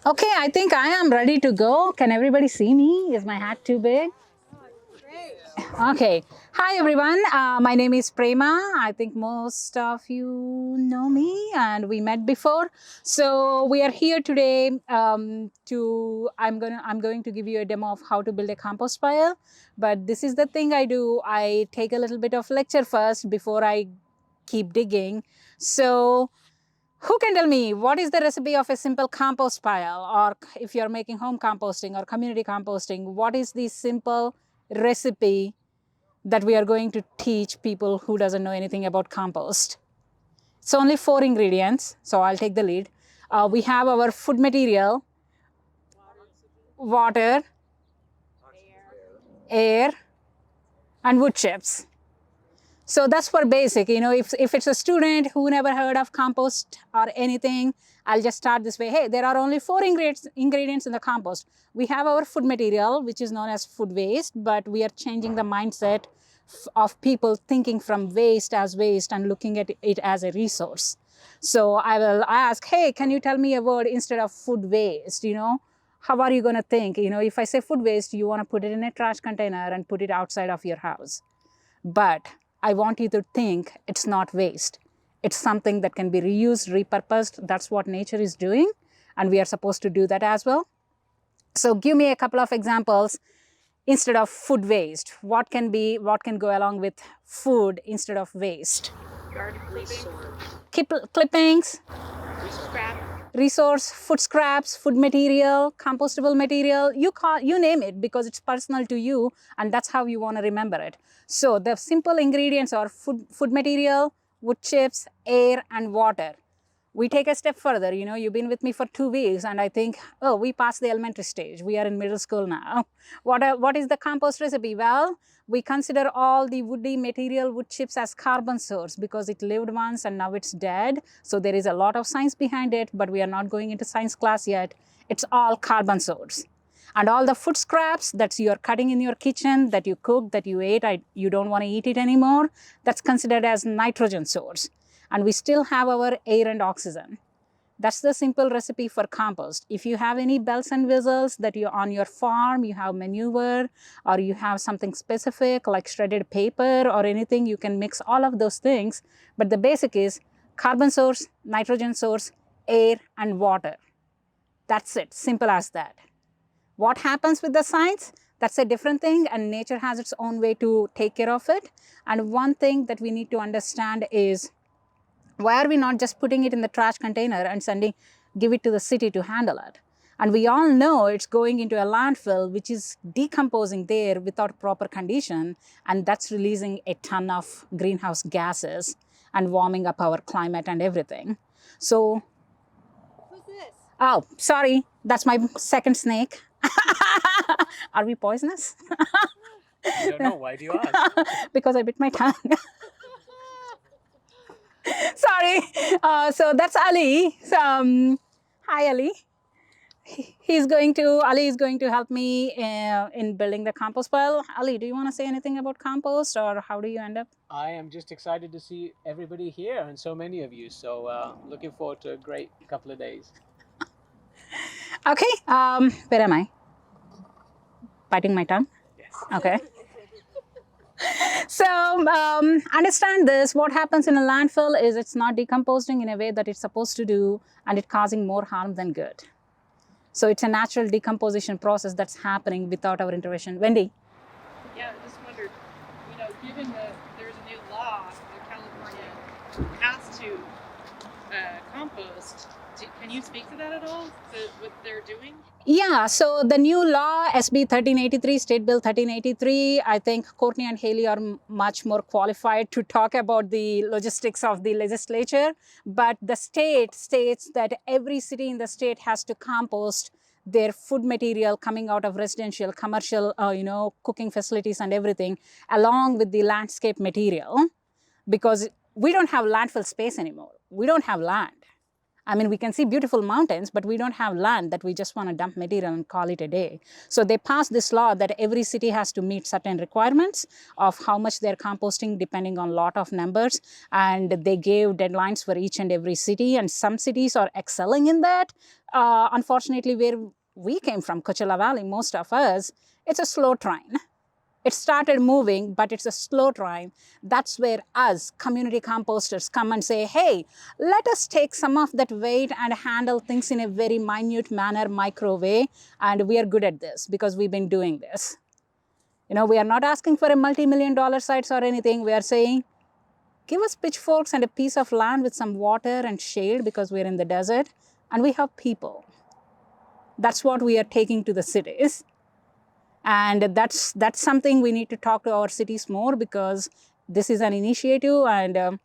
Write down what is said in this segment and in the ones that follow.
Okay, I think I am ready to go. Can everybody see me? Is my hat too big? Okay. Hi, everyone. My name is Prema. I think most of you know me and we met before. So we are here today I'm going to give you a demo of how to build a compost pile. But this is the thing I do. I take a little bit of lecture first before I keep digging. So who can tell me what is the recipe of a simple compost pile, or if you're making home composting or community composting, what is the simple recipe that we are going to teach people who doesn't know anything about compost? It's only 4 ingredients, so I'll take the lead. We have our food material, water, air, and wood chips. So that's for basic. If it's a student who never heard of compost or anything, I'll just start this way. Hey, there are only 4 ingredients in the compost. We have our food material, which is known as food waste, but we are changing the mindset of people thinking from waste as waste and looking at it as a resource. So I will ask, hey, can you tell me a word instead of food waste? How are you going to think? If I say food waste, you want to put it in a trash container and put it outside of your house. But I want you to think it's not waste. It's something that can be reused, repurposed. That's what nature is doing, and we are supposed to do that as well. So give me a couple of examples instead of food waste. What can go along with food instead of waste? Clippings, resource, food scraps, food material, compostable material, you name it, because it's personal to you and that's how you want to remember it. So the simple ingredients are food material, wood chips, air, and water. We take a step further. You've been with me for 2 weeks and I think, oh, we passed the elementary stage. We are in middle school now. What is the compost recipe? Well, we consider all the woody material, wood chips, as carbon source because it lived once and now it's dead. So there is a lot of science behind it, but we are not going into science class yet. It's all carbon source. And all the food scraps that you're cutting in your kitchen, that you cook, that you ate, you don't want to eat it anymore, that's considered as nitrogen source. And we still have our air and oxygen. That's the simple recipe for compost. If you have any bells and whistles that you're on your farm, you have manure, or you have something specific like shredded paper or anything, you can mix all of those things. But the basic is carbon source, nitrogen source, air, and water. That's it, simple as that. What happens with the science? That's a different thing, and nature has its own way to take care of it. And one thing that we need to understand is, why are we not just putting it in the trash container and give it to the city to handle it? And we all know it's going into a landfill, which is decomposing there without proper condition, and that's releasing a ton of greenhouse gases and warming up our climate and everything. So, who's this? Oh, sorry, that's my second snake. Are we poisonous? I don't know. Why do you ask? Because I bit my tongue. Sorry. So that's Ali. Hi, Ali. Ali is going to help me in building the compost pile. Ali, do you want to say anything about compost, or how do you end up? I am just excited to see everybody here and so many of you. So looking forward to a great couple of days. Okay. Where am I? Biting my tongue? Yes. Okay. So understand this. What happens in a landfill is it's not decomposing in a way that it's supposed to do, and it's causing more harm than good. So it's a natural decomposition process that's happening without our intervention. Wendy? Yeah, I just wondered, given that there's a new law that California has to compost, can you speak to that at all? What they're doing? Yeah, so the new law, SB 1383, State Bill 1383, I think Courtney and Haley are much more qualified to talk about the logistics of the legislature. But the state states that every city in the state has to compost their food material coming out of residential, commercial, cooking facilities and everything, along with the landscape material, because we don't have landfill space anymore. We don't have land. I mean, we can see beautiful mountains, but we don't have land that we just want to dump material and call it a day. So they passed this law that every city has to meet certain requirements of how much they're composting depending on lot of numbers. And they gave deadlines for each and every city. And some cities are excelling in that. Unfortunately, where we came from, Coachella Valley, most of us, it's a slow train. It started moving, but it's a slow train. That's where us, community composters, come and say, hey, let us take some of that weight and handle things in a very minute manner, micro way. And we are good at this because we've been doing this. You know, we are not asking for a multi-million-dollar sites or anything. We are saying, give us pitchforks and a piece of land with some water and shade because we're in the desert. And we have people. That's what we are taking to the cities. And that's something we need to talk to our cities more, because this is an initiative, and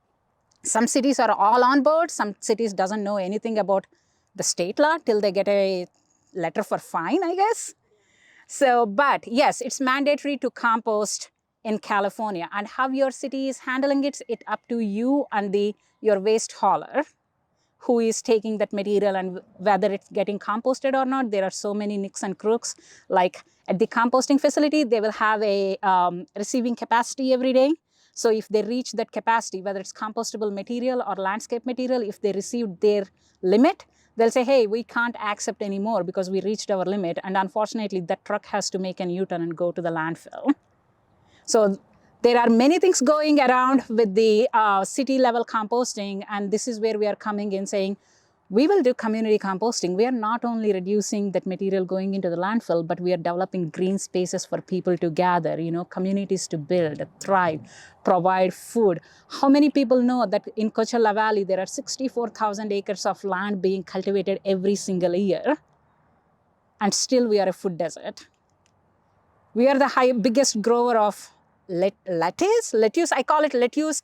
some cities are all on board. Some cities doesn't know anything about the state law till they get a letter for fine, I guess. So, but yes, it's mandatory to compost in California, and how your city is handling it up to you and your waste hauler who is taking that material and whether it's getting composted or not. There are so many nicks and crooks. Like at the composting facility, they will have a receiving capacity every day. So if they reach that capacity, whether it's compostable material or landscape material, if they received their limit, they'll say, hey, we can't accept anymore because we reached our limit. And unfortunately, that truck has to make an U-turn and go to the landfill. So there are many things going around with the city level composting, and this is where we are coming in saying, we will do community composting. We are not only reducing that material going into the landfill, but we are developing green spaces for people to gather, you know, communities to build, thrive, provide food. How many people know that in Coachella Valley, there are 64,000 acres of land being cultivated every single year, and still we are a food desert. We are the biggest grower of lettuce. I call it lettuce,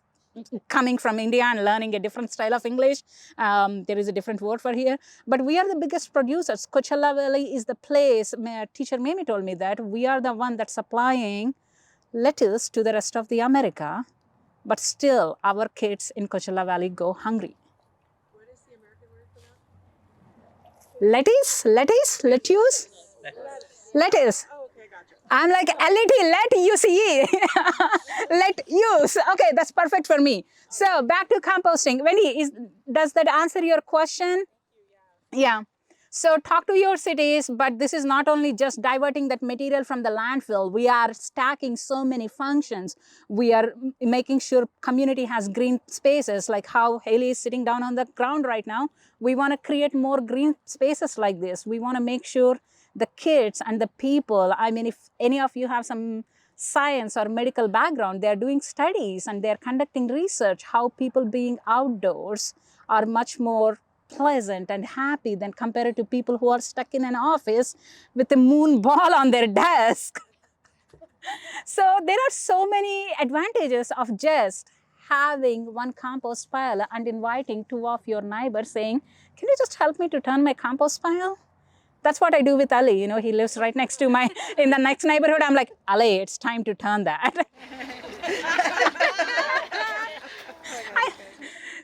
coming from India and learning a different style of English. There is a different word for here. But we are the biggest producers. Coachella Valley is the place, teacher Mimi told me that, we are the one that's supplying lettuce to the rest of the America. But still, our kids in Coachella Valley go hungry. What is the American word for Lettuce? Lettuce. that? Oh, okay, gotcha. I'm like, L-E-T, let use. Okay, that's perfect for me. So back to composting. Wendy, does that answer your question? Yeah. So talk to your cities, but this is not only just diverting that material from the landfill. We are stacking so many functions. We are making sure community has green spaces, like how Haley is sitting down on the ground right now. We want to create more green spaces like this. We want to make sure the kids and the people, I mean, if any of you have some science or medical background, they're doing studies and they're conducting research, how people being outdoors are much more pleasant and happy than compared to people who are stuck in an office with a moon ball on their desk. So there are so many advantages of just having one compost pile and inviting two of your neighbors saying, can you just help me to turn my compost pile? That's what I do with Ali. You know, he lives right next to in the next neighborhood. I'm like, Ali, it's time to turn that.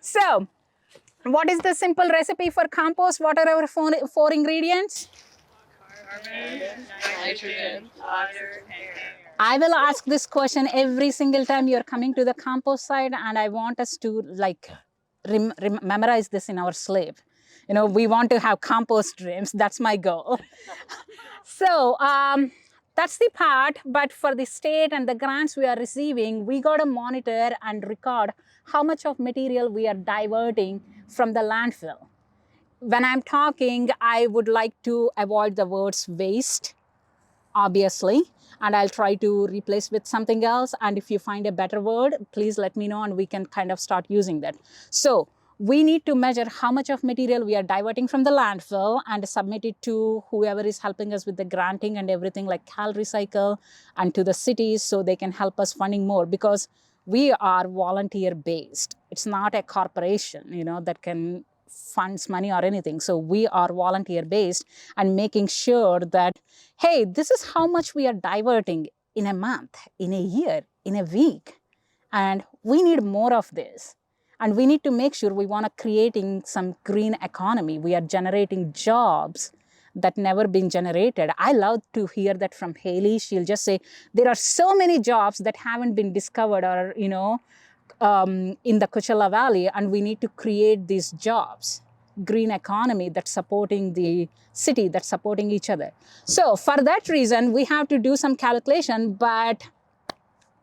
So, what is the simple recipe for compost? What are our four ingredients? Carbon, nitrogen, water, and air. I will ask this question every single time you're coming to the compost site, and I want us to like memorize this in our slave. You know, we want to have compost dreams. That's my goal. So that's the part. But for the state and the grants we are receiving, we got to monitor and record how much of material we are diverting from the landfill. When I'm talking, I would like to avoid the words waste, obviously, and I'll try to replace with something else. And if you find a better word, please let me know and we can kind of start using that. So we need to measure how much of material we are diverting from the landfill and submit it to whoever is helping us with the granting and everything, like Cal Recycle, and to the cities so they can help us funding more, because we are volunteer based. It's not a corporation, you know, that can funds money or anything. So we are volunteer based and making sure that, hey, this is how much we are diverting in a month, in a year, in a week, and we need more of this. And we need to make sure we want to creating some green economy. We are generating jobs that never been generated. I love to hear that from Haley. She'll just say, there are so many jobs that haven't been discovered or, in the Coachella Valley, and we need to create these jobs, green economy that's supporting the city, that's supporting each other. So for that reason, we have to do some calculation, but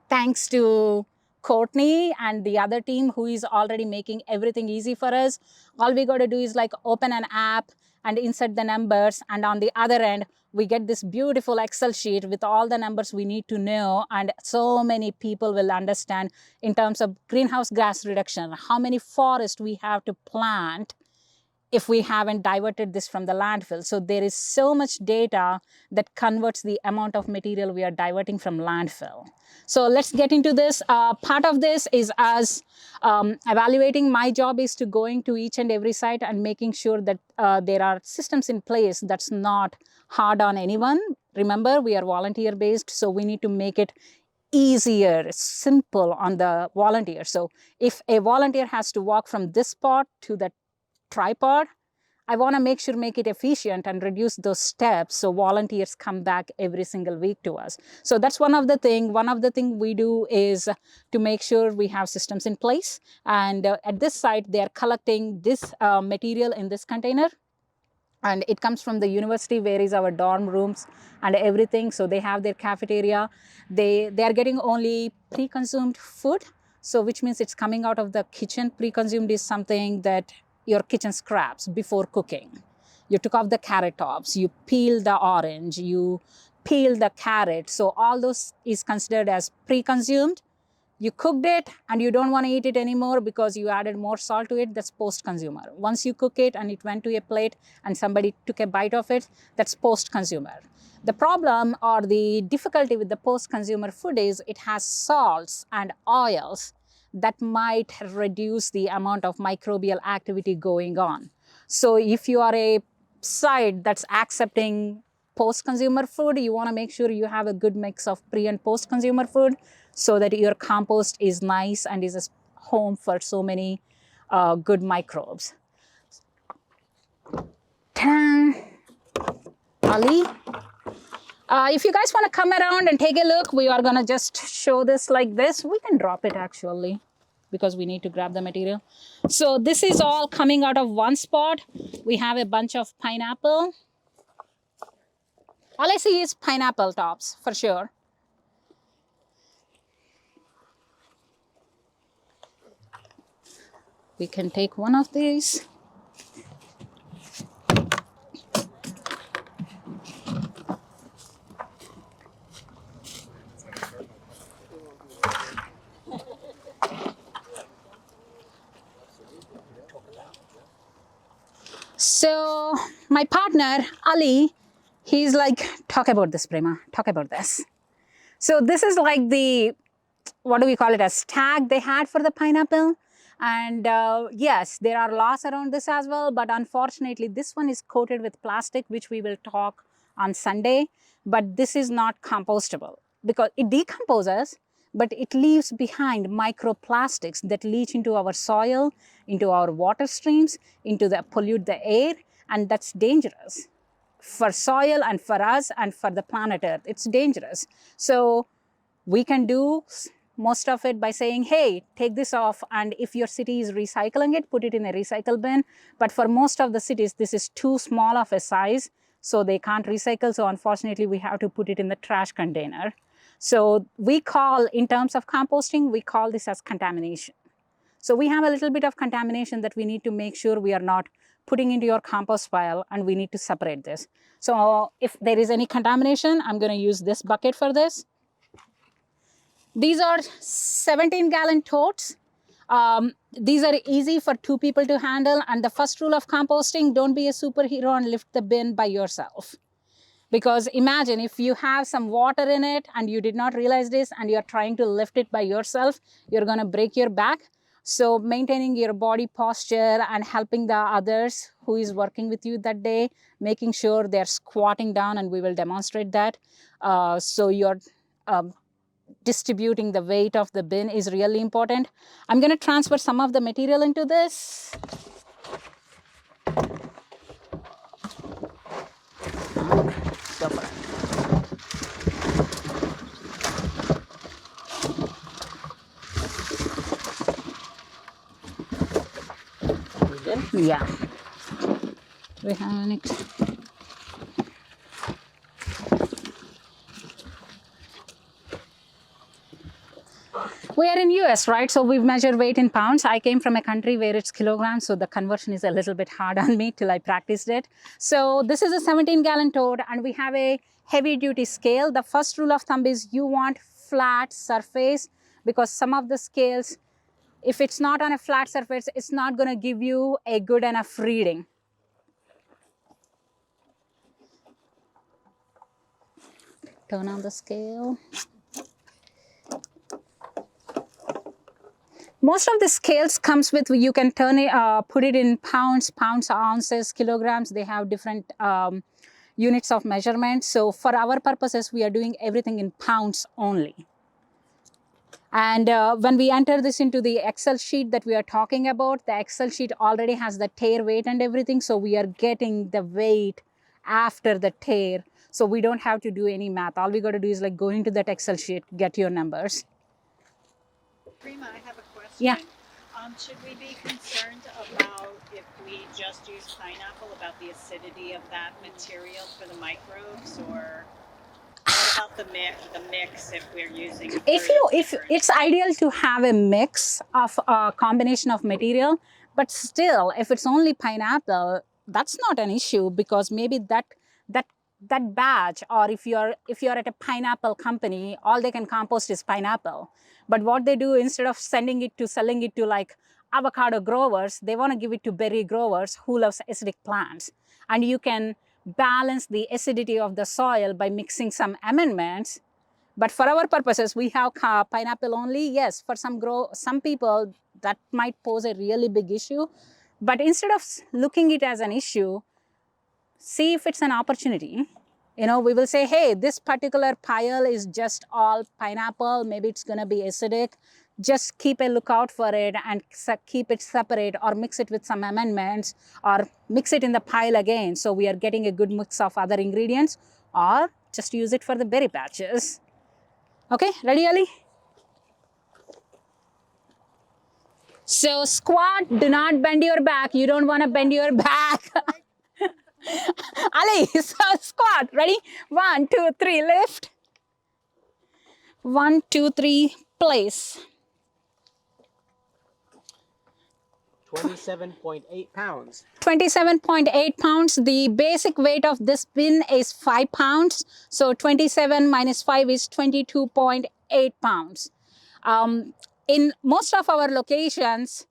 thanks to Courtney and the other team who is already making everything easy for us, all we got to do is like open an app and insert the numbers, and on the other end, we get this beautiful Excel sheet with all the numbers we need to know, and so many people will understand in terms of greenhouse gas reduction, how many forests we have to plant if we haven't diverted this from the landfill. So there is so much data that converts the amount of material we are diverting from landfill. So let's get into this. Part of this is as evaluating. My job is to going to each and every site and making sure that there are systems in place that's not hard on anyone. Remember, we are volunteer based, so we need to make it easier, simple on the volunteer. So if a volunteer has to walk from this spot to the tripod, I want to make it efficient and reduce those steps so volunteers come back every single week to us. So that's one of the thing we do is to make sure we have systems in place. And at this site, they are collecting this material in this container. And it comes from the university, where is our dorm rooms and everything. So they have their cafeteria. They are getting only pre-consumed food. So which means it's coming out of the kitchen. Pre-consumed is something that your kitchen scraps before cooking. You took off the carrot tops, you peel the orange, you peel the carrot. So all those is considered as pre-consumed. You cooked it and you don't want to eat it anymore because you added more salt to it, that's post-consumer. Once you cook it and it went to a plate and somebody took a bite of it, that's post-consumer. The problem or the difficulty with the post-consumer food is it has salts and oils that might reduce the amount of microbial activity going on. So if you are a site that's accepting post-consumer food, you want to make sure you have a good mix of pre and post-consumer food so that your compost is nice and is a home for so many good microbes. Ta-da! Ali, if you guys want to come around and take a look, we are going to just show this like this. We can drop it actually because we need to grab the material. So this is all coming out of one spot. We have a bunch of pineapple. All I see is pineapple tops for sure. We can take one of these. So my partner, Ali, he's like, talk about this, Prema, talk about this. So this is like the, what do we call it, a tag they had for the pineapple. And yes, there are laws around this as well, but unfortunately this one is coated with plastic, which we will talk on Sunday. But this is not compostable because it decomposes, but it leaves behind microplastics that leach into our soil, into our water streams, pollute the air, and that's dangerous for soil and for us and for the planet Earth. It's dangerous. So we can do most of it by saying, hey, take this off, and if your city is recycling it, put it in a recycle bin. But for most of the cities, this is too small of a size, so they can't recycle. So unfortunately, we have to put it in the trash container. So we call, in terms of composting, we call this as contamination. So we have a little bit of contamination that we need to make sure we are not putting into your compost pile, and we need to separate this. So if there is any contamination, I'm going to use this bucket for this. These are 17-gallon totes. These are easy for 2 people to handle. And the first rule of composting, don't be a superhero and lift the bin by yourself. Because imagine if you have some water in it and you did not realize this and you're trying to lift it by yourself, you're going to break your back. So maintaining your body posture and helping the others who is working with you that day, making sure they're squatting down, and we will demonstrate that. So you're distributing the weight of the bin is really important. I'm going to transfer some of the material into this. Go for it. Yeah. We have it. We are in US, right? So we've measured weight in pounds. I came from a country where it's kilograms, so the conversion is a little bit hard on me till I practiced it. So this is a 17-gallon tote, and we have a heavy-duty scale. The first rule of thumb is you want flat surface, because some of the scales, if it's not on a flat surface, it's not going to give you a good enough reading. Turn on the scale. Most of the scales comes with, you can turn it, put it in pounds, ounces, kilograms. They have different units of measurement. So for our purposes, we are doing everything in pounds only. And when we enter this into the Excel sheet that we are talking about, the Excel sheet already has the tear weight and everything. So we are getting the weight after the tear. So we don't have to do any math. All we got to do is like go into that Excel sheet, get your numbers. Prema, I have a question. Yeah. Should we be concerned about, if we just use pineapple, about the acidity of that material for the microbes, or what about the mix if we're using? If it's ideal to have a mix of a combination of material, but still, if it's only pineapple, that's not an issue, because maybe that batch, or if you're at a pineapple company, all they can compost is pineapple. But what they do, instead of selling it to like avocado growers, they want to give it to berry growers who loves acidic plants. And you can balance the acidity of the soil by mixing some amendments. But for our purposes, we have pineapple only. Yes, for some people, that might pose a really big issue. But instead of looking it as an issue, see if it's an opportunity. You know, we will say, hey, this particular pile is just all pineapple. Maybe it's going to be acidic. Just keep a lookout for it and keep it separate, or mix it with some amendments, or mix it in the pile again. So we are getting a good mix of other ingredients, or just use it for the berry patches. Okay, ready, Ali? So squat, do not bend your back. You don't want to bend your back. Ali, so squat, ready? 1, 2, 3, lift. 1, 2, 3, place. 27.8 pounds. 27.8 pounds. The basic weight of this bin is 5 pounds. So 27 minus 5 is 22.8 pounds. In most of our locations,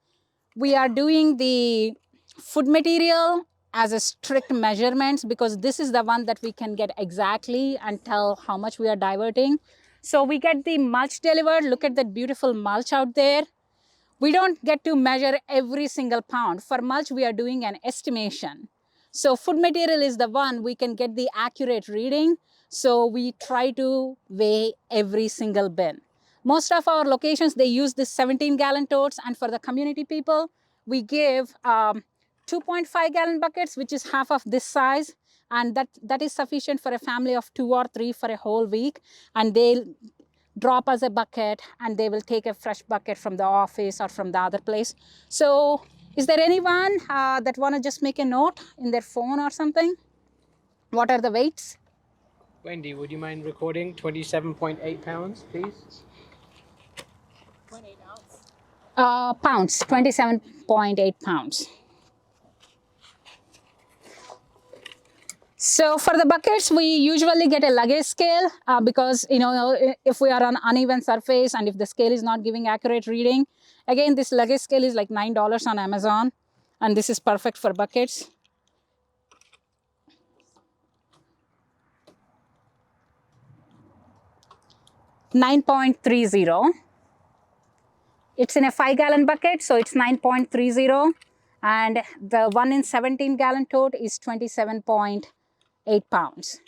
we are doing the food material as a strict measurements, because this is the one that we can get exactly and tell how much we are diverting. So we get the mulch delivered. Look at that beautiful mulch out there. We don't get to measure every single pound. For mulch, we are doing an estimation. So food material is the one we can get the accurate reading. So we try to weigh every single bin. Most of our locations, they use this 17-gallon totes, and for the community people, we give 2.5-gallon buckets, which is half of this size, and that is sufficient for a family of 2 or 3 for a whole week. And they'll drop us a bucket, and they will take a fresh bucket from the office or from the other place. So is there anyone that want to just make a note in their phone or something? What are the weights? Wendy, would you mind recording 27.8 pounds, please? 0.8 ounce. Pounds, 27.8 pounds. So for the buckets, we usually get a luggage scale because, you know, if we are on uneven surface and if the scale is not giving accurate reading, again, this luggage scale is like $9 on Amazon, and this is perfect for buckets. $9.30. It's in a 5-gallon bucket, so it's 9.30, and the one in 17-gallon tote is 27.8 pounds.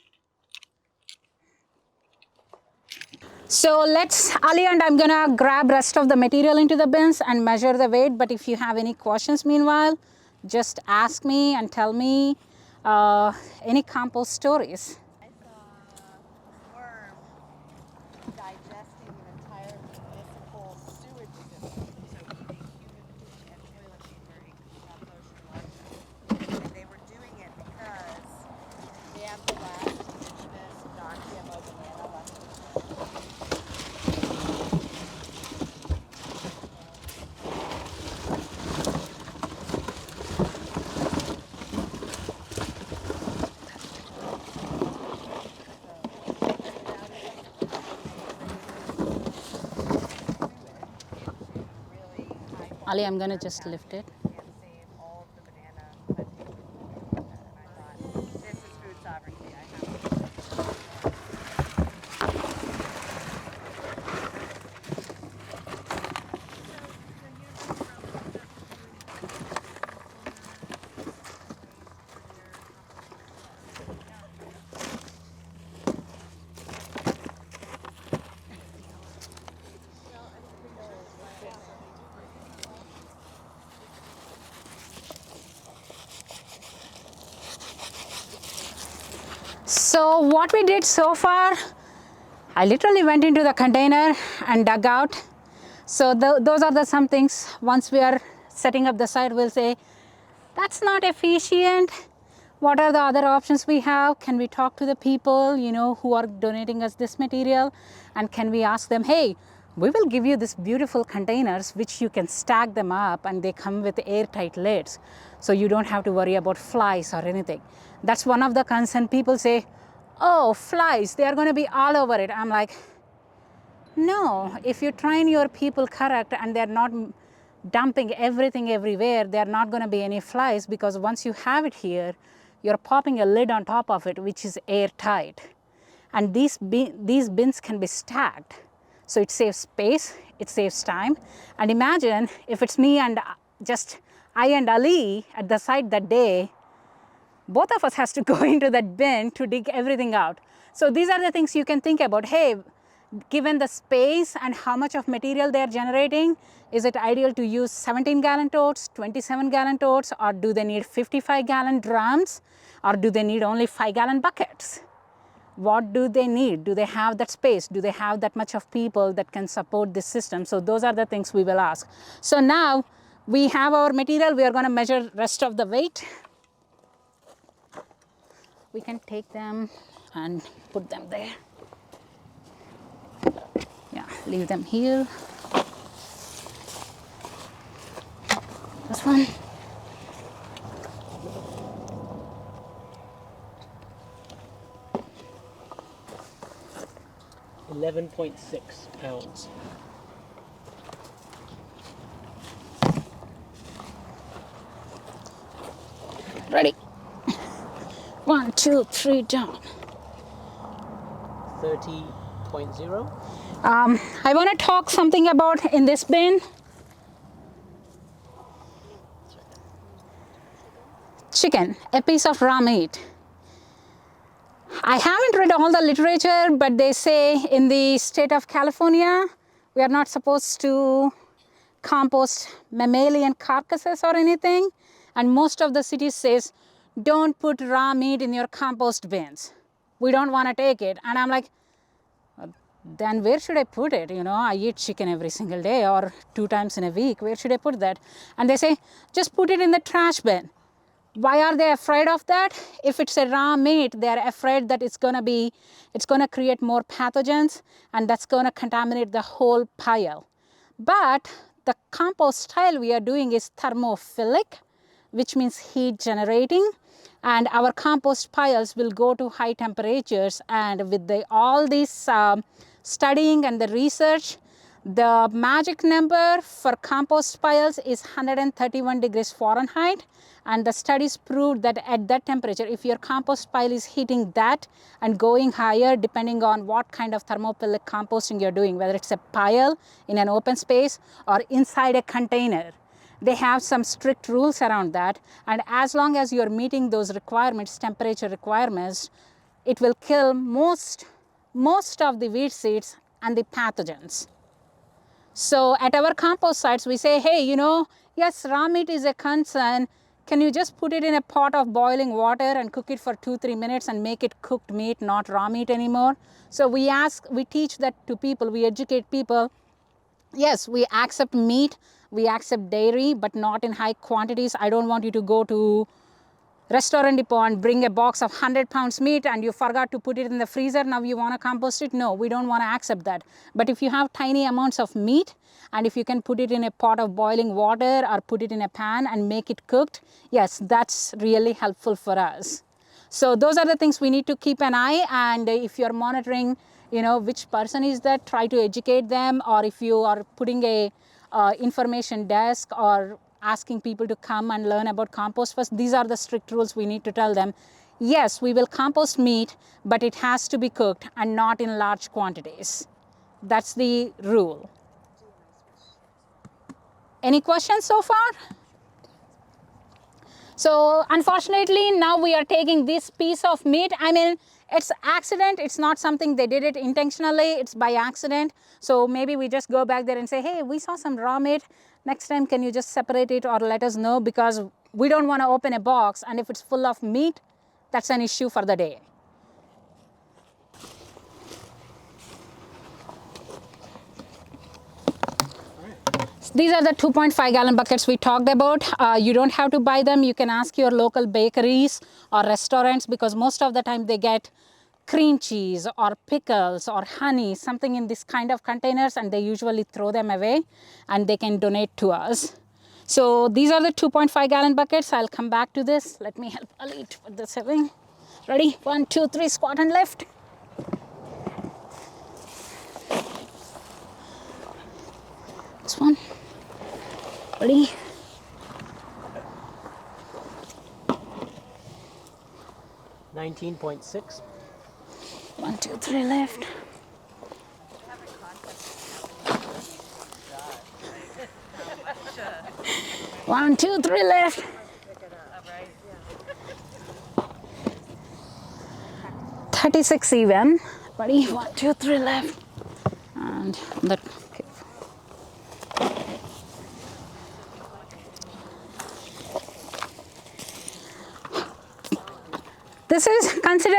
So let's, Ali and I'm gonna grab rest of the material into the bins and measure the weight. But if you have any questions meanwhile, just ask me and tell me any compost stories. I saw a worm digesting an entire municipal sewage system, so eating human food and toilet paper in Compost Pile. And they were doing it because they have the last indigenous non-GMO banana left in the world. Ali, I'm gonna just lift it. And save all of the banana plantations. And I thought, this is food sovereignty. I have to. So what we did so far, I literally went into the container and dug out. So those are the some things. Once we are setting up the site, we'll say, that's not efficient. What are the other options we have? Can we talk to the people, you know, who are donating us this material? And can we ask them, hey, we will give you this beautiful containers which you can stack them up and they come with airtight lids. So you don't have to worry about flies or anything. That's one of the concern. People say, oh, flies, they are going to be all over it. I'm like, no, if you train your people correct and they're not dumping everything everywhere, there are not going to be any flies, because once you have it here, you're popping a lid on top of it, which is airtight. And these bins can be stacked. So it saves space, it saves time. And imagine if it's me and just I and Ali at the site that day, both of us has to go into that bin to dig everything out. So these are the things you can think about. Hey, given the space and how much of material they are generating, is it ideal to use 17-gallon totes, 27-gallon totes, or do they need 55-gallon drums, or do they need only 5-gallon buckets? What do they need? Do they have that space? Do they have that much of people that can support this system? So those are the things we will ask. So now we have our material. We are going to measure rest of the weight. We can take them and put them there. Yeah, leave them here. This one. £11.6 pounds. Ready. 1, 2, 3, down. 30.0. I want to talk something about in this bin. Chicken, a piece of raw meat. I haven't read all the literature, but they say in the state of California, we are not supposed to compost mammalian carcasses or anything. And most of the cities says, don't put raw meat in your compost bins. We don't want to take it. And I'm like, then where should I put it? You know, I eat chicken every single day or 2 times in a week. Where should I put that? And they say, just put it in the trash bin. Why are they afraid of that? If it's a raw meat, they're afraid that it's going to create more pathogens, and that's going to contaminate the whole pile. But the compost style we are doing is thermophilic, which means heat generating. And our compost piles will go to high temperatures. And with all this studying and the research, the magic number for compost piles is 131 degrees Fahrenheit. And the studies proved that at that temperature, if your compost pile is hitting that and going higher, depending on what kind of thermophilic composting you're doing, whether it's a pile in an open space or inside a container, they have some strict rules around that. And as long as you're meeting those requirements, temperature requirements, it will kill most of the weed seeds and the pathogens. So at our compost sites, we say, hey, yes, raw meat is a concern. Can you just put it in a pot of boiling water and cook it for 2-3 minutes and make it cooked meat, not raw meat anymore? So we teach that to people, we educate people. Yes, we accept meat, we accept dairy, but not in high quantities. I don't want you to go to restaurant depot and bring a box of 100 pounds meat and you forgot to put it in the freezer. Now you want to compost it? No, we don't want to accept that. But if you have tiny amounts of meat and if you can put it in a pot of boiling water or put it in a pan and make it cooked, yes, that's really helpful for us. So those are the things we need to keep an eye. And if you're monitoring, which person is that, try to educate them. Or if you are putting a information desk or asking people to come and learn about compost first, these are the strict rules we need to tell them. Yes, we will compost meat, but it has to be cooked and not in large quantities. That's the rule. Any questions so far? So unfortunately, now we are taking this piece of meat. I mean, it's accident. It's not something they did it intentionally. It's by accident. So maybe we just go back there and say, hey, we saw some raw meat. Next time, can you just separate it or let us know? Because we don't want to open a box. And if it's full of meat, that's an issue for the day. These are the 2.5 gallon buckets we talked about. You don't have to buy them. You can ask your local bakeries or restaurants, because most of the time they get cream cheese or pickles or honey, something in this kind of containers, and they usually throw them away and they can donate to us. So these are the 2.5 gallon buckets. I'll come back to this. Let me help Ali to put this away. Ready? 1, 2, 3, squat and lift. This one. Ready? $19.6. 1, 2, 3, left. One, 2, 3, left. 36 even. Ready? 1, 2, 3, left. And that.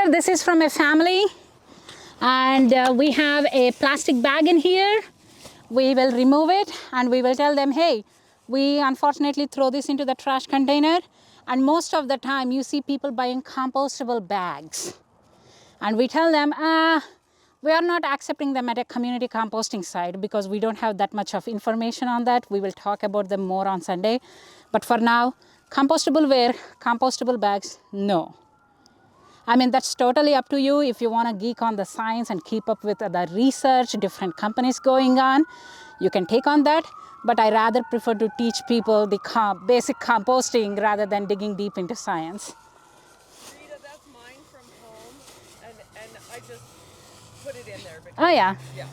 This is from a family, and we have a plastic bag in here. We will remove it and we will tell them, hey, we unfortunately throw this into the trash container. And most of the time you see people buying compostable bags, and we tell them, we are not accepting them at a community composting site because we don't have that much of information on that. We will talk about them more on Sunday. But for now, compostable ware, compostable bags, no. I mean, that's totally up to you. If you want to geek on the science and keep up with the research, different companies going on, you can take on that. But I rather prefer to teach people the basic composting rather than digging deep into science. Rita, that's mine from home, and I just put it in there. Because, Oh, yeah. Yeah.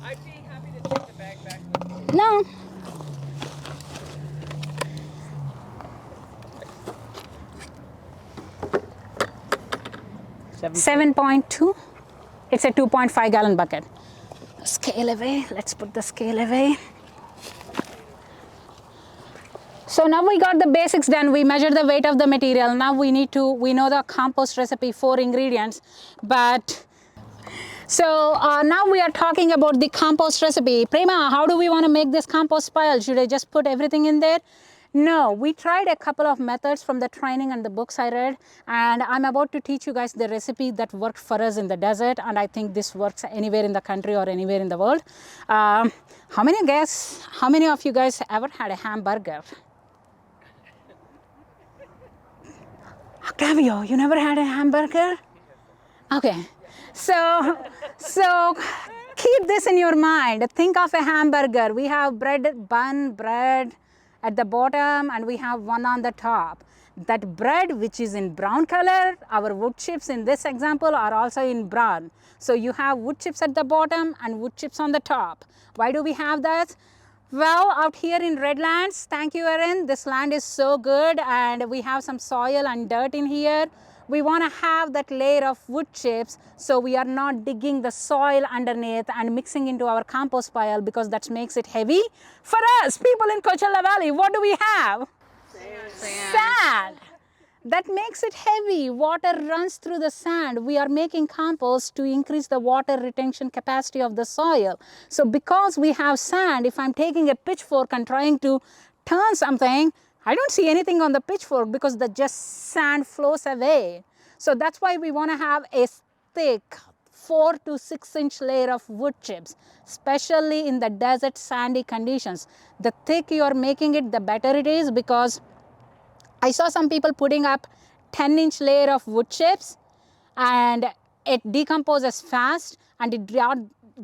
I'd be happy to take the bag back with me. No. $7. 7.2. It's a 2.5 gallon bucket. Scale away. Let's put the scale away. So now we got the basics done. We measure the weight of the material. Now we know the compost recipe, 4 ingredients. But so now we are talking about the compost recipe. Prema, how do we want to make this compost pile? Should I just put everything in there? No, we tried a couple of methods from the training and the books I read, and I'm about to teach you guys the recipe that worked for us in the desert, and I think this works anywhere in the country or anywhere in the world. How many of you guys ever had a hamburger? Octavio, you never had a hamburger? Okay, so keep this in your mind. Think of a hamburger. We have bread at the bottom, and we have one on the top. That bread, which is in brown color, our wood chips in this example are also in brown. So you have wood chips at the bottom and wood chips on the top. Why do we have that? Well, out here in Redlands, thank you, Erin, this land is so good, and we have some soil and dirt in here. we want to have that layer of wood chips so we are not digging the soil underneath and mixing into our compost pile because that makes it heavy. For us, people in Coachella Valley, what do we have? Sand. That makes it heavy. Water runs through the sand. We are making compost to increase the water retention capacity of the soil. So because we have sand, if I'm taking a pitchfork and trying to turn something, I don't see anything on the pitchfork because the just sand flows away. So that's why we want to have a thick 4 to 6 inch layer of wood chips, especially in the desert sandy conditions. The thicker you are making it, the better it is, because I saw some people putting up 10-inch layer of wood chips and it decomposes fast, and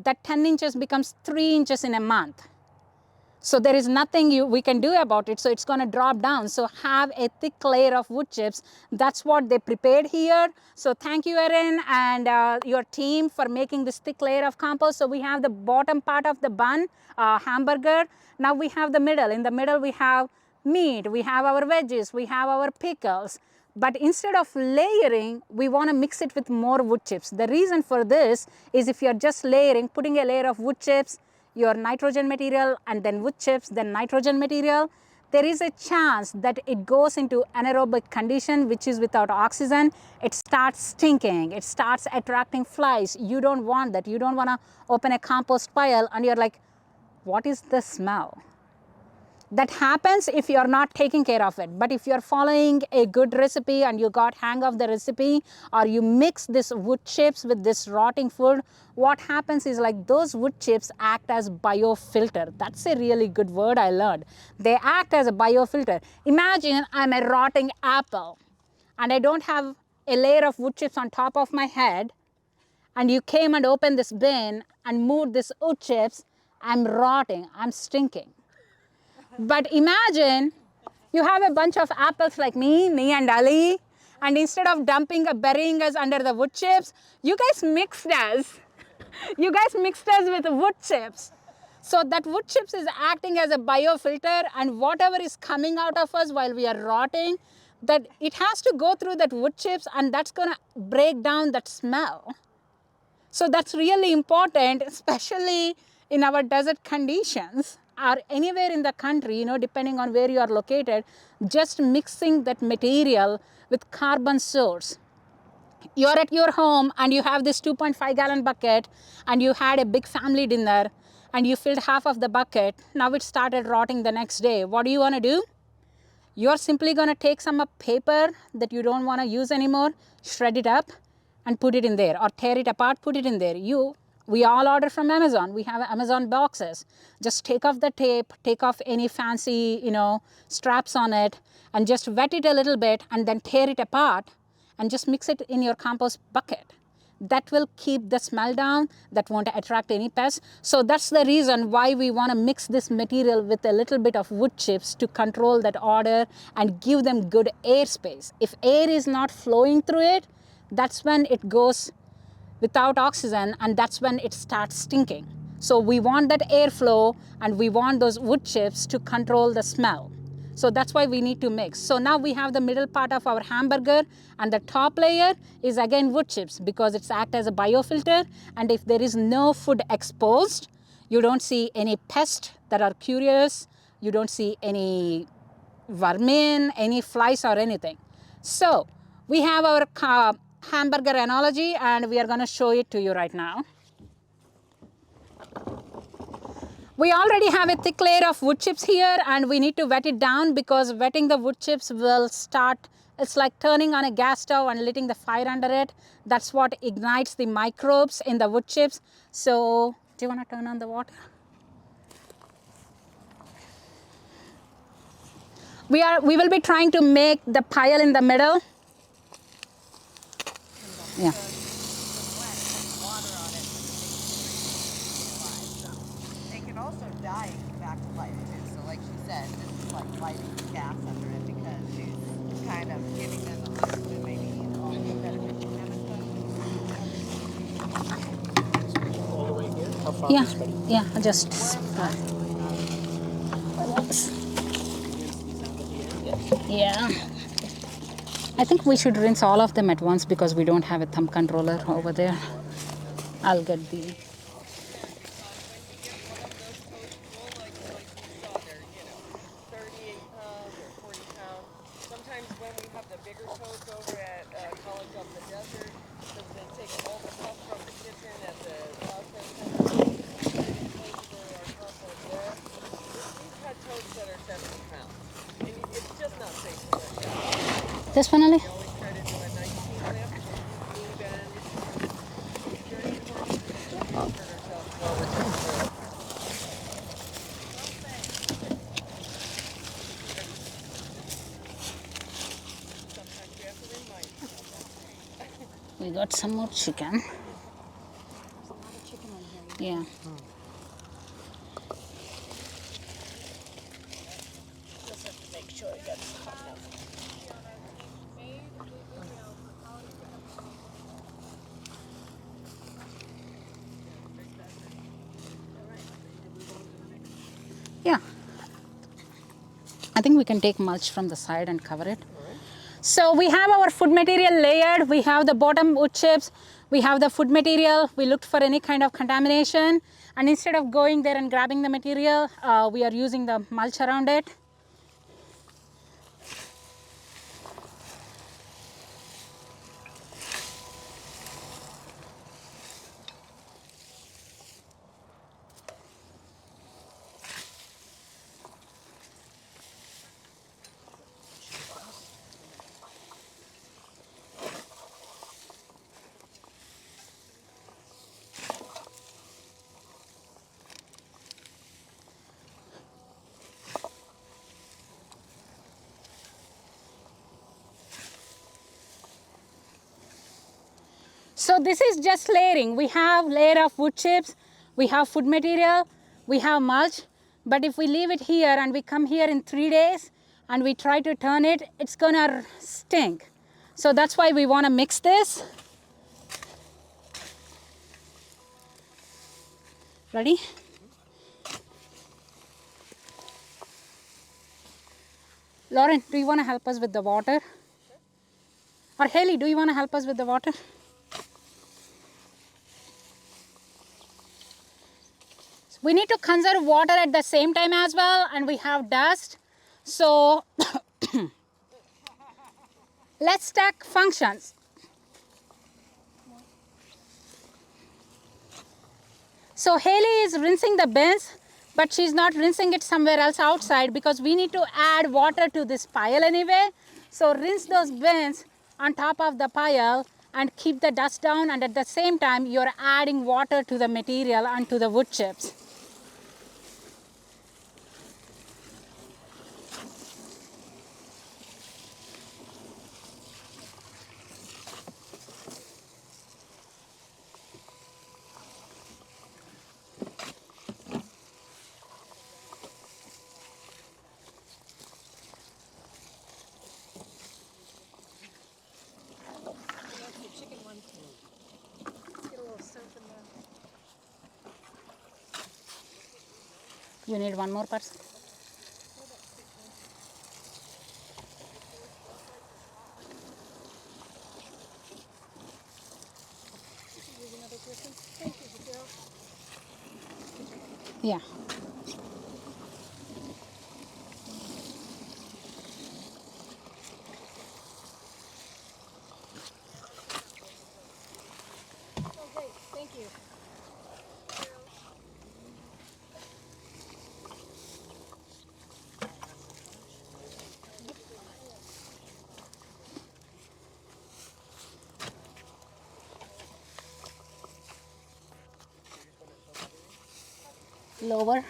that 10 inches becomes 3 inches in a month. So there is nothing we can do about it. So it's going to drop down. So have a thick layer of wood chips. That's what they prepared here. So thank you, Erin, and your team for making this thick layer of compost. So we have the bottom part of the bun, hamburger. Now we have the middle. In the middle we have meat, we have our veggies, we have our pickles. But instead of layering, we want to mix it with more wood chips. The reason for this is if you're just layering, putting a layer of wood chips, your nitrogen material, and then wood chips, then nitrogen material, there is a chance that it goes into anaerobic condition, which is without oxygen. It starts stinking. It starts attracting flies. You don't want that. You don't want to open a compost pile and you're like, what is the smell? That happens if you're not taking care of it. But if you're following a good recipe and you got hang of the recipe, or you mix this wood chips with this rotting food, what happens is like those wood chips act as biofilter. That's a really good word I learned. They act as a biofilter. Imagine I'm a rotting apple and I don't have a layer of wood chips on top of my head, and you came and opened this bin and moved this wood chips. I'm rotting, I'm stinking. But imagine you have a bunch of apples like me and Ali, and instead of burying us under the wood chips, you guys mixed us. You guys mixed us with wood chips. So that wood chips is acting as a biofilter, and whatever is coming out of us while we are rotting, that it has to go through that wood chips, and that's going to break down that smell. So that's really important, especially in our desert conditions, or anywhere in the country, depending on where you are located, just mixing that material with carbon source. You're at your home and you have this 2.5 gallon bucket and you had a big family dinner and you filled half of the bucket. Now it started rotting the next day. What do you want to do? You're simply going to take some paper that you don't want to use anymore, shred it up and put it in there, or tear it apart, put it in there. We all order from Amazon. We have Amazon boxes. Just take off the tape, take off any fancy, straps on it, and just wet it a little bit and then tear it apart and just mix it in your compost bucket. That will keep the smell down. That won't attract any pests. So that's the reason why we want to mix this material with a little bit of wood chips to control that odor and give them good air space. If air is not flowing through it, that's when it goes without oxygen, and that's when it starts stinking. So we want that airflow and we want those wood chips to control the smell. So that's why we need to mix. So now we have the middle part of our hamburger, and the top layer is again wood chips because it's act as a biofilter, and if there is no food exposed, you don't see any pests that are curious, you don't see any vermin, any flies or anything. So we have our hamburger analogy and we are going to show it to you right now. We already have a thick layer of wood chips here and we need to wet it down because wetting the wood chips will start, it's like turning on a gas stove and letting the fire under it. That's what ignites the microbes in the wood chips. So do you want to turn on the water? We will be trying to make the pile in the middle. Yeah. They can also die back to life too. So like she said, this is like lighting gas under it because she's kind of giving them the oxygen they need, all the beneficial chemicals. All the way here? How far Yeah, this way? yeah, just. Yeah. I think we should rinse all of them at once because we don't have a thumb controller over there. I'll get the... When you get one of those totes full, like you saw, they're 38 pounds or 40 pounds. Sometimes when we have the bigger totes over at College of the Desert, because they take all the stuff from the kitchen at the childcare center, put it in totes for our compost there. We've had totes that are 70 pounds, and it's just not safe to let down. This one, Ali? We always try to do a 19 lift, move and it's very important to hurt ourselves while we're taking care of it. Sometimes we have to remind ourselves. We got some more chicken. There's a lot of chicken on here. Yeah. Just have to make sure it gets hot enough. Yeah. I think we can take mulch from the side and cover it. So we have our food material layered. We have the bottom wood chips. We have the food material. We looked for any kind of contamination. And instead of going there and grabbing the material, we are using the mulch around it. So this is just layering. We have layer of wood chips, we have food material, we have mulch. But if we leave it here and we come here in 3 days and we try to turn it, it's gonna stink. So that's why we wanna mix this. Ready? Lauren, do you wanna help us with the water? Or Haley, do you wanna help us with the water? We need to conserve water at the same time as well, and we have dust. So let's stack functions. So Haley is rinsing the bins, but she's not rinsing it somewhere else outside because we need to add water to this pile anyway. So rinse those bins on top of the pile and keep the dust down, and at the same time you're adding water to the material and to the wood chips. You need one more person? Yeah. Okay, thank you. Lower.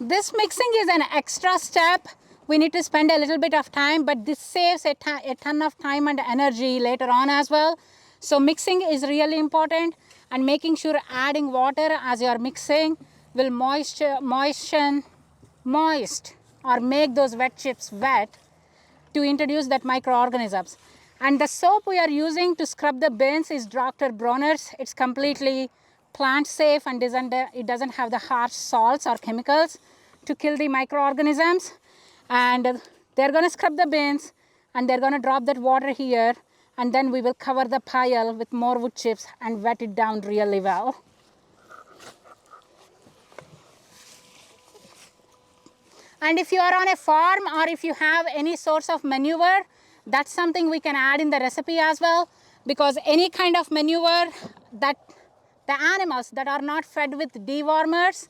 This mixing is an extra step. We need to spend a little bit of time, but this saves a ton of time and energy later on as well. So mixing is really important, and making sure adding water as you are mixing will moist or make those wet chips wet to introduce that microorganisms. And the soap we are using to scrub the bins is Dr. Bronner's. It's completely plant safe and it doesn't have the harsh salts or chemicals to kill the microorganisms. And they're going to scrub the bins and they're going to drop that water here, and then we will cover the pile with more wood chips and wet it down really well. And if you are on a farm or if you have any source of manure, that's something we can add in the recipe as well, because any kind of manure that the animals that are not fed with dewormers,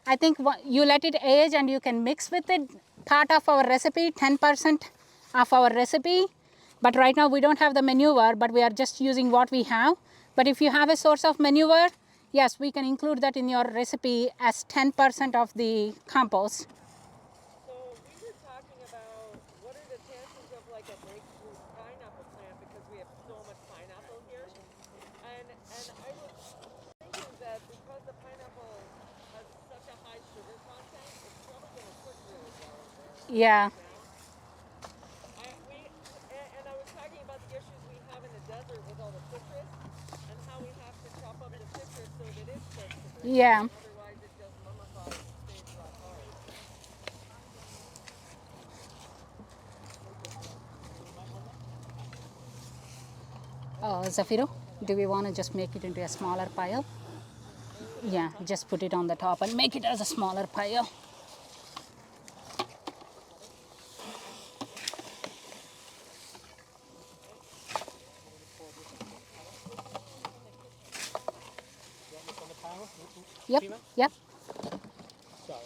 I think you let it age and you can mix with it. Part of our recipe, 10% of our recipe. But right now we don't have the manure, but we are just using what we have. But if you have a source of manure, yes, we can include that in your recipe as 10% of the compost. So we were talking about what are the chances of like a breakthrough pineapple plant, because we have so much pineapple here. And I was thinking that because the pineapple has such a high sugar content, it's probably going to cook really well in there. Yeah. And I was talking about the issues we have in the desert with all the citrus and how we have to chop up the citrus so that it starts to break. Yeah. Otherwise it just mummifies and stays rock hard. Zafiro, do we want to just make it into a smaller pile? Yeah, just put it on the top and make it as a smaller pile. Yep, yep. Sorry.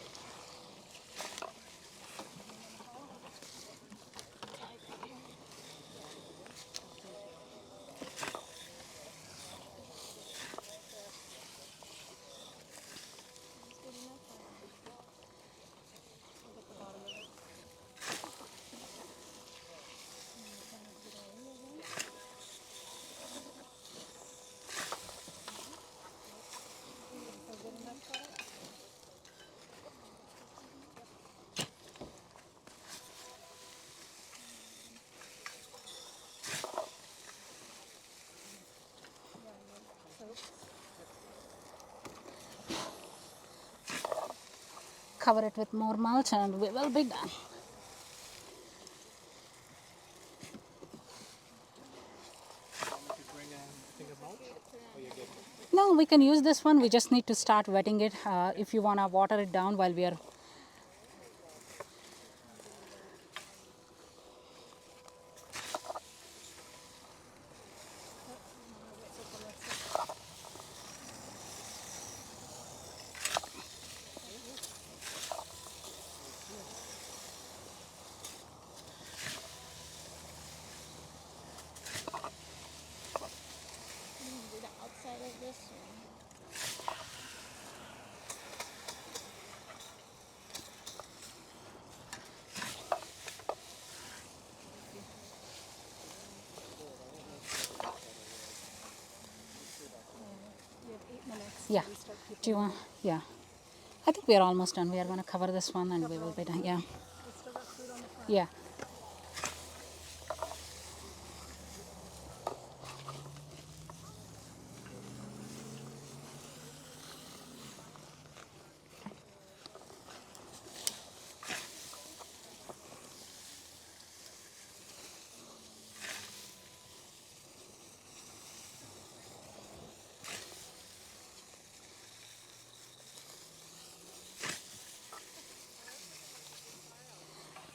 Cover it with more mulch and we will be done. No, we can use this one. We just need to start wetting it. If you want to water it down while we are... Yeah. Do you want? Yeah. I think we are almost done. We are going to cover this one and we will be done. Yeah. Yeah.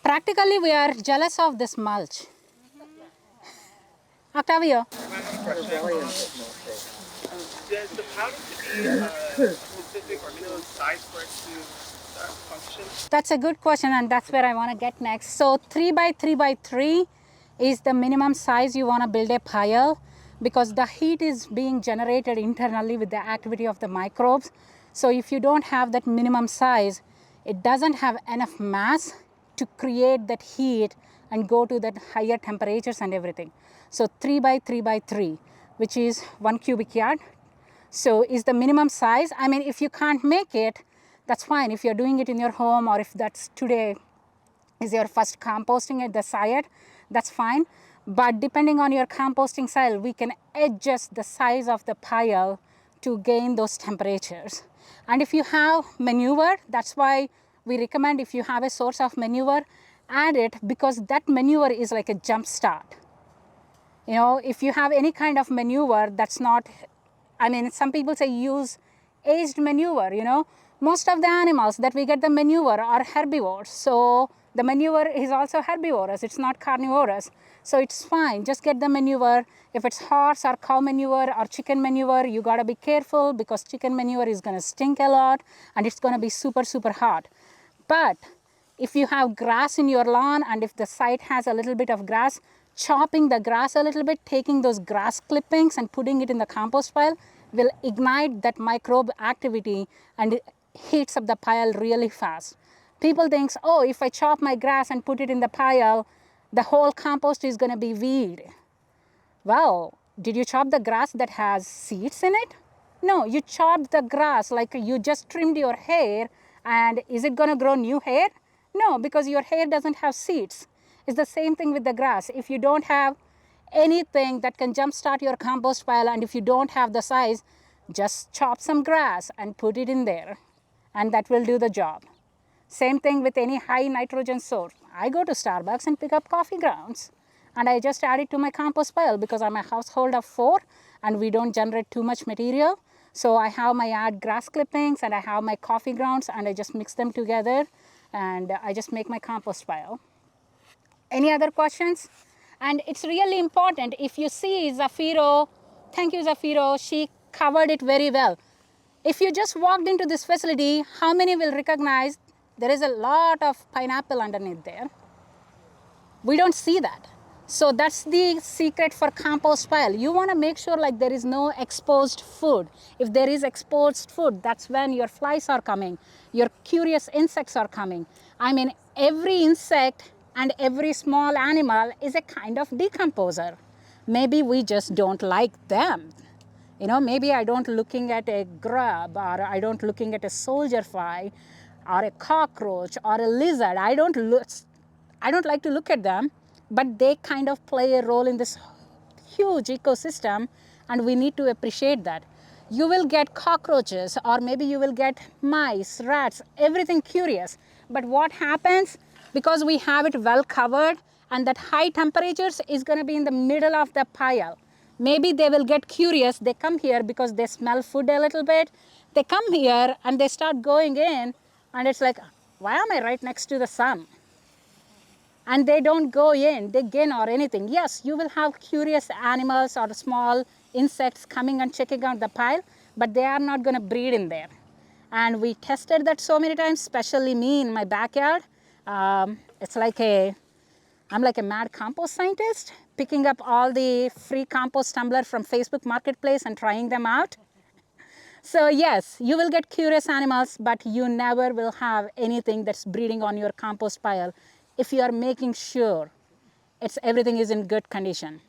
Practically, we are jealous of this mulch. Octavio. Does the powder to be a specific or minimum size for it to function? That's a good question, and that's where I want to get next. So 3 by 3 by 3 is the minimum size you want to build a pile, because the heat is being generated internally with the activity of the microbes. So if you don't have that minimum size, it doesn't have enough mass to create that heat and go to that higher temperatures and everything. So 3 by 3 by 3, which is 1 cubic yard. So is the minimum size. I mean, if you can't make it, that's fine. If you're doing it in your home, or if that's today is your first composting at the site, that's fine. But depending on your composting style, we can adjust the size of the pile to gain those temperatures. And if you have manure, that's why we recommend, if you have a source of manure, add it, because that manure is like a jump start. You know, if you have any kind of manure that's not, I mean, some people say use aged manure, you know. Most of the animals that we get the manure are herbivores. So the manure is also herbivorous, it's not carnivorous. So it's fine, just get the manure. If it's horse or cow manure or chicken manure, you gotta be careful, because chicken manure is gonna stink a lot and it's gonna be super, super hot. But if you have grass in your lawn, and if the site has a little bit of grass, chopping the grass a little bit, taking those grass clippings and putting it in the compost pile will ignite that microbe activity, and it heats up the pile really fast. People think, oh, if I chop my grass and put it in the pile, the whole compost is going to be weed. Well, did you chop the grass that has seeds in it? No, you chopped the grass like you just trimmed your hair, and is it going to grow new hair? No, because your hair doesn't have seeds. It's the same thing with the grass. If you don't have anything that can jumpstart your compost pile, and if you don't have the size, just chop some grass and put it in there, and that will do the job. Same thing with any high nitrogen source. I go to Starbucks and pick up coffee grounds, and I just add it to my compost pile, because I'm a household of 4 and we don't generate too much material. So I have my add grass clippings and I have my coffee grounds, and I just mix them together and I just make my compost pile. Any other questions? And it's really important, if you see Zafiro, thank you Zafiro, she covered it very well. If you just walked into this facility, how many will recognize there is a lot of pineapple underneath there? We don't see that. So that's the secret for compost pile. You want to make sure like there is no exposed food. If there is exposed food, that's when your flies are coming, your curious insects are coming. I mean, every insect and every small animal is a kind of decomposer. Maybe we just don't like them. You know, maybe I don't looking at a grub, or I don't looking at a soldier fly or a cockroach or a lizard. I don't like to look at them, but they kind of play a role in this huge ecosystem, and we need to appreciate that. You will get cockroaches, or maybe you will get mice, rats, everything curious. But what happens, because we have it well covered, and that high temperatures is going to be in the middle of the pile. Maybe they will get curious, they come here because they smell food a little bit. They come here and they start going in, and it's like, why am I right next to the sun? And they don't go in, they gain or anything. Yes, you will have curious animals or small insects coming and checking out the pile, but they are not going to breed in there. And we tested that so many times, especially me in my backyard. It's like I'm like a mad compost scientist, picking up all the free compost tumbler from Facebook Marketplace and trying them out. So yes, you will get curious animals, but you never will have anything that's breeding on your compost pile if you are making sure everything is in good condition.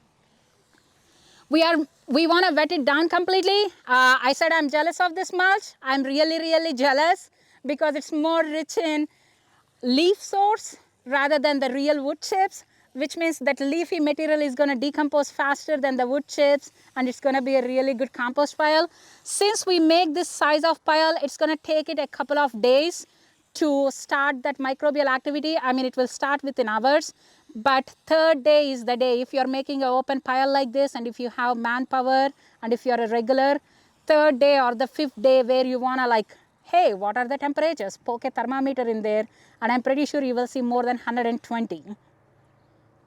We want to wet it down completely. I said I'm jealous of this mulch. I'm really, really jealous, because it's more rich in leaf source rather than the real wood chips, which means that leafy material is going to decompose faster than the wood chips, and it's going to be a really good compost pile. Since we make this size of pile, it's going to take it a couple of days to start that microbial activity. I mean, it will start within hours, but 3rd day is the day. If you're making an open pile like this, and if you have manpower, and if you're a regular, 3rd day or the 5th day where you want to like, hey, what are the temperatures? Poke a thermometer in there, and I'm pretty sure you will see more than 120.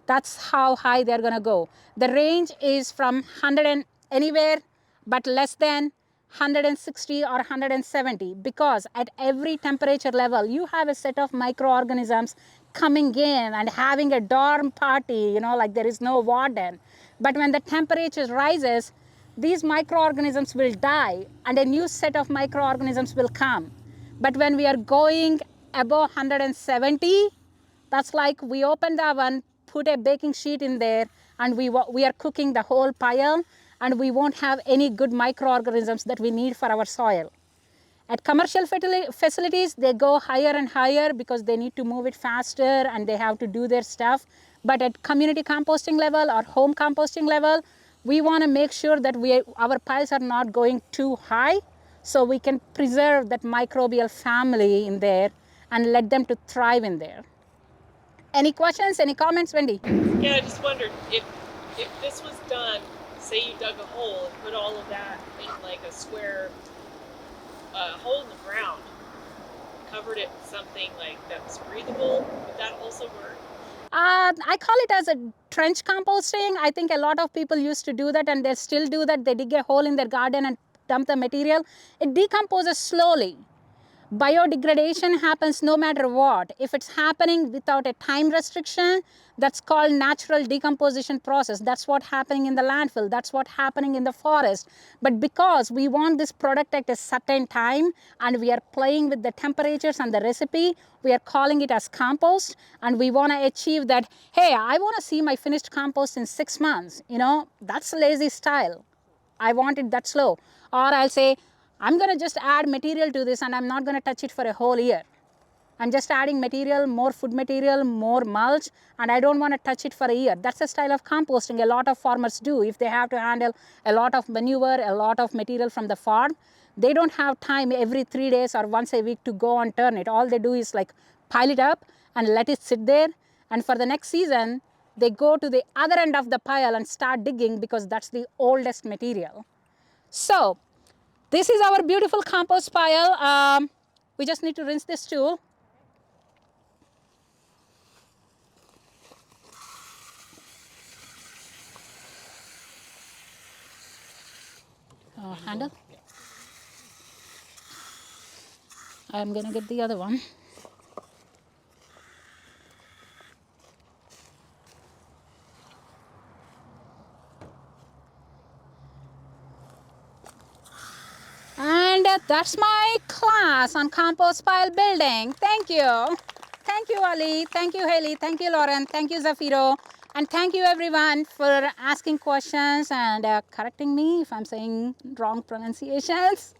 That's how high they're going to go. The range is from 100 and anywhere, but less than 160 or 170, because at every temperature level, you have a set of microorganisms coming in and having a dorm party, you know, like there is no warden. But when the temperature rises, these microorganisms will die and a new set of microorganisms will come. But when we are going above 170, that's like we open the oven, put a baking sheet in there, and we are cooking the whole pile, and we won't have any good microorganisms that we need for our soil. At commercial facilities, they go higher and higher because they need to move it faster and they have to do their stuff. But at community composting level or home composting level, we want to make sure that our piles are not going too high, so we can preserve that microbial family in there and let them to thrive in there. Any questions, any comments, Wendy? Yeah, I just wondered if this was done, say you dug a hole and put all of that in like a square hole in the ground, covered it with something like that was breathable, would that also work? I call it as a trench composting. I think a lot of people used to do that and they still do that. They dig a hole in their garden and dump the material. It decomposes slowly. Biodegradation happens no matter what. If it's happening without a time restriction, that's called natural decomposition process. That's what's happening in the landfill. That's what's happening in the forest. But because we want this product at a certain time and we are playing with the temperatures and the recipe, we are calling it as compost, and we want to achieve that, hey, I want to see my finished compost in 6 months. You know, that's lazy style. I want it that slow. Or I'll say, I'm going to just add material to this and I'm not going to touch it for a whole year. I'm just adding material, more food material, more mulch, and I don't want to touch it for a year. That's a style of composting a lot of farmers do. If they have to handle a lot of manure, a lot of material from the farm, they don't have time every 3 days or once a week to go and turn it. All they do is like pile it up and let it sit there. And for the next season, they go to the other end of the pile and start digging because that's the oldest material. So this is our beautiful compost pile. We just need to rinse this tool. Handle. I'm going to get the other one. And that's my class on compost pile building. Thank you. Thank you, Ali. Thank you, Haley. Thank you, Lauren. Thank you, Zafiro. And thank you, everyone, for asking questions and correcting me if I'm saying wrong pronunciations.